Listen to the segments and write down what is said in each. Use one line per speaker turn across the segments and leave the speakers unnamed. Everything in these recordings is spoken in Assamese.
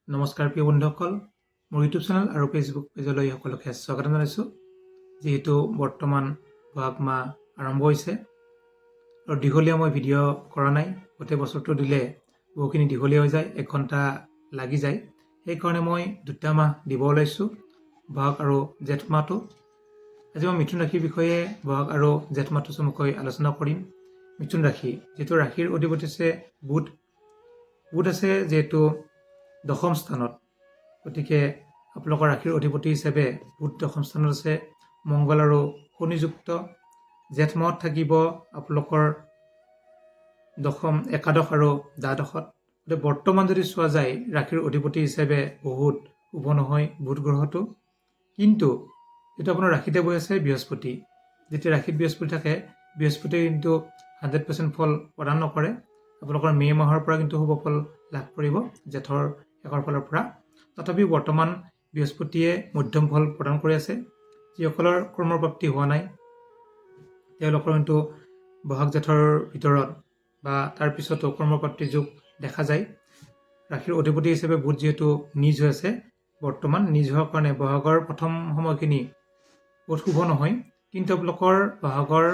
নমস্কাৰ প্ৰিয় বন্ধুসকল, মোৰ ইউটিউব চেনেল আৰু ফেচবুক পেজলৈ সকলোকে স্বাগতম জনাইছোঁ। যিহেতু বৰ্তমান বহাগ মাহ আৰম্ভ হৈছে আৰু দীঘলীয়া মই ভিডিঅ' কৰা নাই, গোটেই বছৰটো দিলে বহুখিনি দীঘলীয়া হৈ যায়, 1 ঘণ্টা লাগি যায়। সেইকাৰণে মই 2টা মাহ দিব ওলাইছোঁ, বহাগ আৰু জেঠ মাহটো। আজি মই মিথুন ৰাশিৰ বিষয়ে বহাগ আৰু জেঠ মাহটো চমুকৈ আলোচনা কৰিম। মিথুন ৰাশি, যিহেতু ৰাশিৰ অধিপতি আছে বুধ আছে যিহেতু 10ম স্থানত, গতিকে আপোনালোকৰ ৰাশিৰ অধিপতি হিচাপে বুধ 10ম স্থানত আছে। মংগল আৰু শনিযুক্ত জেঠ মাহত থাকিব আপোনালোকৰ 10ম, একাদশ আৰু দ্বাদশত। গতিকে বৰ্তমান যদি চোৱা যায়, ৰাশিৰ অধিপতি হিচাপে বহুত শুভ নহয় বুধ গ্ৰহটো। কিন্তু যিটো আপোনাৰ ৰাশিতে বহি আছে বৃহস্পতি, যেতিয়া ৰাশিত বৃহস্পতি থাকে, বৃহস্পতিয়ে কিন্তু 100% ফল প্ৰদান নকৰে। আপোনালোকৰ মে' মাহৰ পৰা কিন্তু শুভ ফল লাভ কৰিব, জেঠৰ শেষৰ ফালৰ পৰা। তথাপিও বৰ্তমান বৃহস্পতিয়ে মধ্যম ফল প্ৰদান কৰি আছে। যিসকলৰ কৰ্মপ্ৰাপ্তি হোৱা নাই, তেওঁলোকৰ কিন্তু বহাগ জেঠৰ ভিতৰত বা তাৰ পিছতো কৰ্মপ্ৰাপ্তিৰ যোগ দেখা যায়। ৰাশিৰ অধিপতি হিচাপে বুধ যিহেতু নিজ হৈ আছে, বৰ্তমান নিজ হোৱাৰ কাৰণে বহাগৰ প্ৰথম সময়খিনি বহুত শুভ নহয়। কিন্তু আপোনালোকৰ বহাগৰ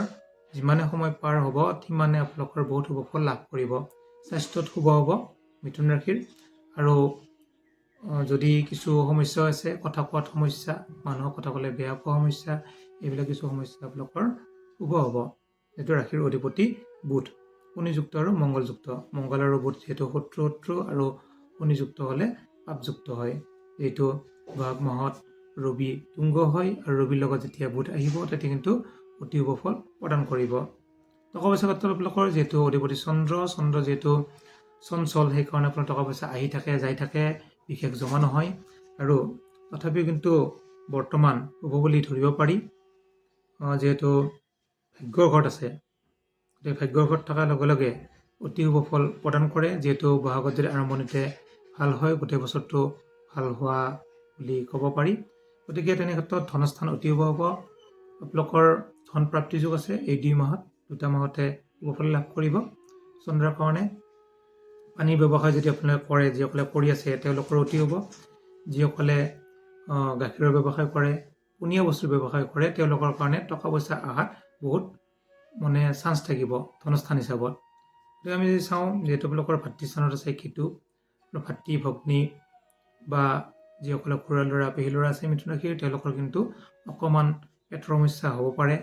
যিমানে সময় পাৰ হ'ব, সিমানে আপোনালোকৰ বহুত শুভ ফল লাভ কৰিব। স্বাস্থ্যত শুভ হ'ব মিথুন ৰাশিৰ। আৰু যদি কিছু সমস্যা আছে, কথা কোৱাত সমস্যা, মানুহক কথা ক'লে বেয়া পোৱা সমস্যা, এইবিলাক কিছু সমস্যা আপোনালোকৰ শুভ হ'ব। যিহেতু ৰাশিৰ অধিপতি বুধ, শনিযুক্ত আৰু মংগলযুক্ত। মংগল আৰু বুধ যিহেতু শত্ৰু আৰু শনিযুক্ত হ'লে পাপযুক্ত হয়। যিহেতু বহাগ মাহত ৰবি তুংগ হয় আৰু ৰবিৰ লগত যেতিয়া বুধ আহিব, তেতিয়া কিন্তু অতি শুভ ফল প্ৰদান কৰিব। টকা পইচাৰ ক্ষেত্ৰত আপোনালোকৰ যিহেতু অধিপতি চন্দ্ৰ যিহেতু চঞ্চল, সেইকাৰণে আপোনাৰ টকা পইচা আহি থাকে যাই থাকে, বিশেষ জমা নহয়। আৰু তথাপিও কিন্তু বৰ্তমান শুভ বুলি ধৰিব পাৰি, যিহেতু ভাগ্যৰ ঘৰত আছে। গতিকে ভাগ্যৰ ঘৰত থকাৰ লগে লগে অতি শুভ ফল প্ৰদান কৰে। যিহেতু বহাগত যদি আৰম্ভণিতে ভাল হয়, গোটেই বছৰটো ভাল হোৱা বুলি ক'ব পাৰি। গতিকে তেনে ক্ষেত্ৰত ধনস্থান অতি শুভ হ'ব। আপোনালোকৰ ধন প্ৰাপ্তি যোগ আছে এই 2 মাহত, 2টা মাহতে শুভ ফল লাভ কৰিব। চন্দ্ৰৰ কাৰণে পানীৰ ব্যৱসায় যদি আপোনালোকে কৰে, যিসকলে কৰি আছে তেওঁলোকৰ অতি হ'ব। যিসকলে গাখীৰৰ ব্যৱসায় কৰে, পনীয়া বস্তুৰ ব্যৱসায় কৰে, তেওঁলোকৰ কাৰণে টকা পইচা অহাত বহুত চান্স থাকিব ধনস্থান হিচাপত। গতিকে আমি যদি চাওঁ, যিহেতু আপোনালোকৰ ভাতৃস্থানত আছে কেতু, ভাতৃ ভগ্নী বা যিসকলে খুৰা ল'ৰা পেহী ল'ৰা আছে মিথুন ৰাশিৰ, তেওঁলোকৰ কিন্তু অকণমান পেটৰ সমস্যা হ'ব পাৰে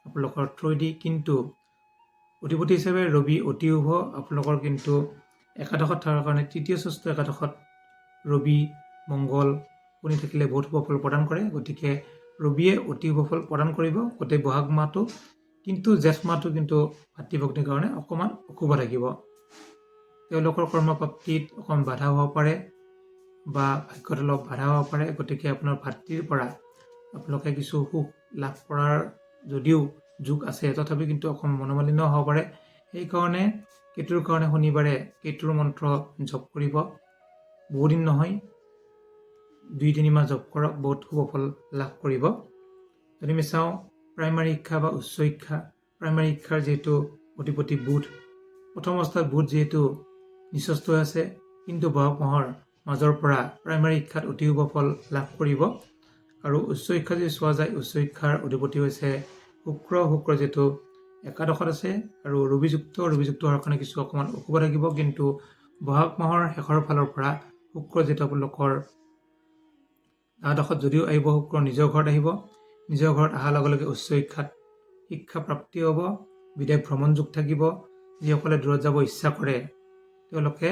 আপোনালোকৰ থ্ৰুৱেদি। কিন্তু অধিপতি হিচাপে ৰবি অতি শুভ। আপোনালোকৰ কিন্তু একাদশত থকাৰ কাৰণে, তৃতীয় ষষ্ঠ একাদশত ৰবি মংগল শনি থাকিলে বহুত শুভ ফল প্ৰদান কৰে। গতিকে ৰবিয়ে অতি শুভ ফল প্ৰদান কৰিব গোটেই বহাগ মাহটো। কিন্তু জেঠ মাহটো কিন্তু ভাতৃভগ্নীৰ কাৰণে অকণমান অশুভ থাকিব। তেওঁলোকৰ কৰ্মপ্ৰাপ্তিত অকণমান বাধা হ'ব পাৰে বা ভাগ্যত অলপ বাধা হ'ব পাৰে। গতিকে আপোনাৰ ভাতৃৰ পৰা আপোনালোকে কিছু সুখ লাভ কৰাৰ যদিও যোগ আছে, তথাপি কিন্তু অকণমান মনোমালিন্য হ'ব পাৰে। সেইকাৰণে কেতুৰ কাৰণে শনিবাৰে কেতুৰ মন্ত্ৰ জপ কৰিব। বহুদিন নহয়, 2-3 মাহ জপ কৰক, বহুত শুভ ফল লাভ কৰিব। যদি আমি চাওঁ প্ৰাইমাৰী শিক্ষা বা উচ্চ শিক্ষা, প্ৰাইমাৰী শিক্ষাৰ যিহেতু অধিপতি বুধ, প্ৰথম অৱস্থাত বুধ যিহেতু নিচস্থ হৈ আছে, কিন্তু বহাগ মাহৰ মাজৰ পৰা প্ৰাইমাৰী শিক্ষাত অতি শুভ ফল লাভ কৰিব। আৰু উচ্চ শিক্ষা যদি চোৱা যায়, উচ্চ শিক্ষাৰ অধিপতি হৈছে শুক্ৰ যিহেতু একাদশত আছে আৰু ৰবিযুক্ত হোৱাৰ কাৰণে কিছু অকণমান অশুভ থাকিব। কিন্তু বহাগ মাহৰ শেষৰ ফালৰ পৰা শুক্ৰ যিহেতু আপোনালোকৰ দ্বাদশত যদিও আহিব, শুক্ৰ নিজৰ ঘৰত আহিব। নিজৰ ঘৰত অহাৰ লগে লগে উচ্চ শিক্ষাত শিক্ষা প্ৰাপ্তি হ'ব, বিদেশ ভ্ৰমণ যোগ থাকিব। যিসকলে দূৰত যাব ইচ্ছা কৰে, তেওঁলোকে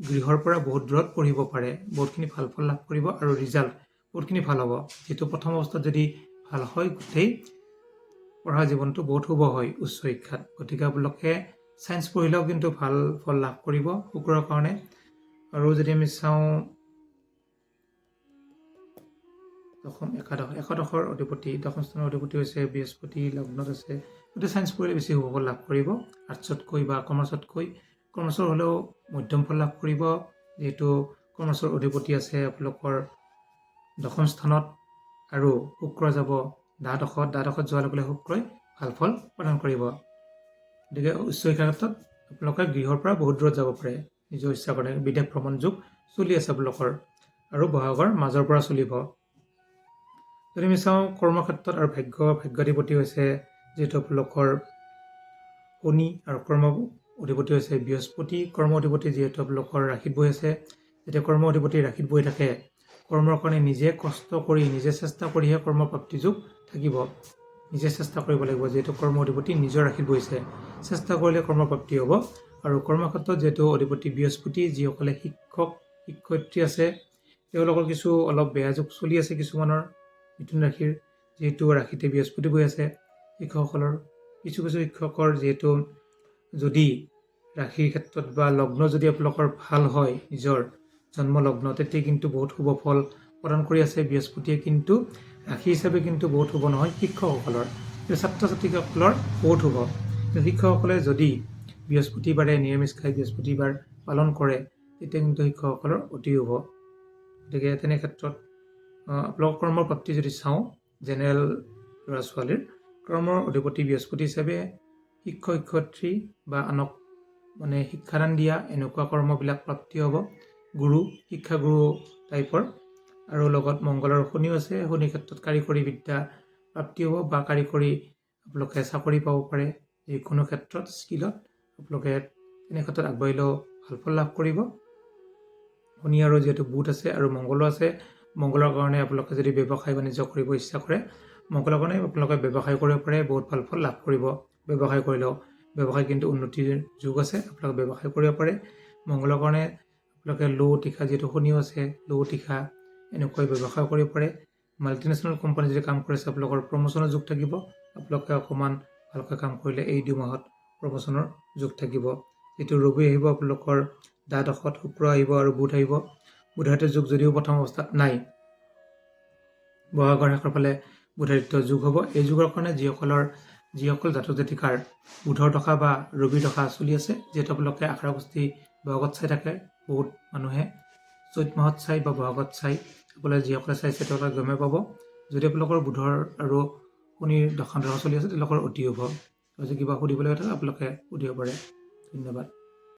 গৃহৰ পৰা বহুত দূৰত পঢ়িব পাৰে, বহুতখিনি ভাল ফল লাভ কৰিব আৰু ৰিজাল্ট বহুতখিনি ভাল হ'ব। যিহেতু প্ৰথম অৱস্থাত যদি ভাল হয়, গোটেই পঢ়া জীৱনটো বহুত শুভ হয় উচ্চ শিক্ষাত। গতিকে আপোনালোকে ছায়েন্স পঢ়িলেও কিন্তু ভাল ফল লাভ কৰিব শুক্ৰৰ কাৰণে। আৰু যদি আমি চাওঁ একাদশৰ অধিপতি, 10ম স্থানৰ অধিপতি হৈছে বৃহস্পতি, লগ্নত আছে। গতিকে ছায়েন্স পঢ়িলে বেছি শুভ ফল লাভ কৰিব আৰ্টছতকৈ বা কমাৰ্চতকৈ। কমাৰ্চৰ হ'লেও মধ্যম ফল লাভ কৰিব, যিহেতু কমাৰ্চৰ অধিপতি আছে আপোনালোকৰ 10ম স্থানত আৰু শুক্ৰ যাব দ্বাদশত যোৱাৰ লগে লগে শুক্ৰই ভাল ফল প্ৰদান কৰিব। গতিকে উচ্চ শিক্ষাৰ ক্ষেত্ৰত আপোনালোকে গৃহৰ পৰা বহুত দূৰত যাব পাৰে নিজৰ ইচ্ছা কৰে, বিদেশ ভ্ৰমণ যোগ চলি আছে আপোনালোকৰ আৰু বহাগৰ মাজৰ পৰা চলিব। যদি আমি চাওঁ কৰ্মক্ষেত্ৰত আৰু ভাগ্যাধিপতি হৈছে যিহেতু আপোনালোকৰ শনি আৰু কৰ্ম অধিপতি হৈছে বৃহস্পতি। কৰ্ম অধিপতি যিহেতু আপোনালোকৰ ৰাশিত বহি আছে, যেতিয়া কৰ্ম অধিপতি ৰাশিত বহি থাকে কৰ্মৰ কাৰণে নিজে কষ্ট কৰি নিজে চেষ্টা কৰিহে কৰ্মপ্ৰাপ্তি যোগ থাকিব। নিজে চেষ্টা কৰিব লাগিব, যিহেতু কৰ্ম অধিপতি নিজৰ ৰাশিত বহিছে, চেষ্টা কৰিলে কৰ্মপ্ৰাপ্তি হ'ব। আৰু কৰ্মক্ষেত্ৰত যিহেতু অধিপতি বৃহস্পতি, যিসকলে শিক্ষক শিক্ষয়িত্ৰী আছে তেওঁলোকৰ কিছু অলপ বেয়া যুগ চলি আছে কিছুমানৰ। মিথুন ৰাশিৰ যিহেতু ৰাশিতে বৃহস্পতি বহি আছে, শিক্ষকসকলৰ কিছু শিক্ষকৰ যিহেতু যদি ৰাশিৰ ক্ষেত্ৰত বা লগ্ন যদি আপোনালোকৰ ভাল হয় নিজৰ জন্ম লগ্ন, তেতিয়া কিন্তু বহুত শুভ ফল প্ৰদান কৰি আছে বৃহস্পতিয়ে। কিন্তু ৰাশি হিচাপে কিন্তু বহুত শুভ নহয় শিক্ষকসকলৰ, কিন্তু ছাত্ৰ ছাত্ৰীসকলৰ বহুত শুভ। শিক্ষকসকলে যদি বৃহস্পতিবাৰে নিৰামিষ খাই বৃহস্পতিবাৰ পালন কৰে তেতিয়া কিন্তু শিক্ষকসকলৰ অতি শুভ। গতিকে তেনে ক্ষেত্ৰত আপোনালোকৰ কৰ্মৰ প্ৰাপ্তি যদি চাওঁ জেনেৰেল ল'ৰা ছোৱালীৰ, কৰ্মৰ অধিপতি বৃহস্পতি হিচাপে শিক্ষক শিক্ষয়িত্ৰী বা আনক শিক্ষাদান দিয়া এনেকুৱা কৰ্মবিলাক প্ৰাপ্তি হ'ব। গুৰু শিক্ষাগুৰু টাইপৰ। আৰু লগত মংগলৰ শনিও আছে, শনিৰ ক্ষেত্ৰত কাৰিকৰী বিদ্যা প্ৰাপ্তি হ'ব বা কাৰিকৰী আপোনালোকে চাকৰি পাব পাৰে। যিকোনো ক্ষেত্ৰত স্কিলত আপোনালোকে তেনে ক্ষেত্ৰত আগবাঢ়িলেও ভাল ফল লাভ কৰিব। শনি আৰু যিহেতু বুধ আছে আৰু মংগলো আছে, মংগলৰ কাৰণে আপোনালোকে যদি ব্যৱসায় বাণিজ্য কৰিব ইচ্ছা কৰে মংগলৰ কাৰণে আপোনালোকে ব্যৱসায় কৰিব পাৰে, বহুত ভাল ফল লাভ কৰিব। ব্যৱসায় কৰিলেও ব্যৱসায় কিন্তু উন্নতিৰ যুগ আছে, আপোনালোকে ব্যৱসায় কৰিব পাৰে। মংগলৰ কাৰণে আপোনালোকে লৌ তীখা যিহেতু শনিও আছে, লৌ তীখা এনেকৈ ব্যৱসায় কৰিব পাৰে। মাল্টিনেশ্যনেল কোম্পানী যদি কাম কৰিছে আপোনালোকৰ প্ৰমোচনৰ যুগ থাকিব। আপোনালোকে অকণমান ভালকৈ কাম কৰিলে এই 2 মাহত প্ৰমোচনৰ যুগ থাকিব। যিটো ৰবি আহিব আপোনালোকৰ দ্বাদশত, শুক্ৰ আহিব আৰু বুধ আহিব। বুধাদিত্য যুগ যদিও প্ৰথম অৱস্থাত নাই, বহাগৰ শেষৰ ফালে বুধাদিত্য যুগ হ'ব। এই যুগৰ কাৰণে যিসকল জাতক জাতিকাৰ বুধৰ দশা বা ৰবিৰ দশা চলি আছে, যিহেতু আপোনালোকে আশাৰা গোষ্ঠী বহাগত চাই থাকে, বহুত মানুহে চৈত মাহত চাই বা বহাগত চাই, আপোনালোকে যিসকলে চাইছে তেওঁলোকে গমেই পাব। যদি আপোনালোকৰ বুধৰ আৰু শনিৰ দশা চলি আছে তেওঁলোকৰ অতি শুভ। যদি কিবা সুধিবলৈ থাকে আপোনালোকে সুধিব পাৰে। ধন্যবাদ।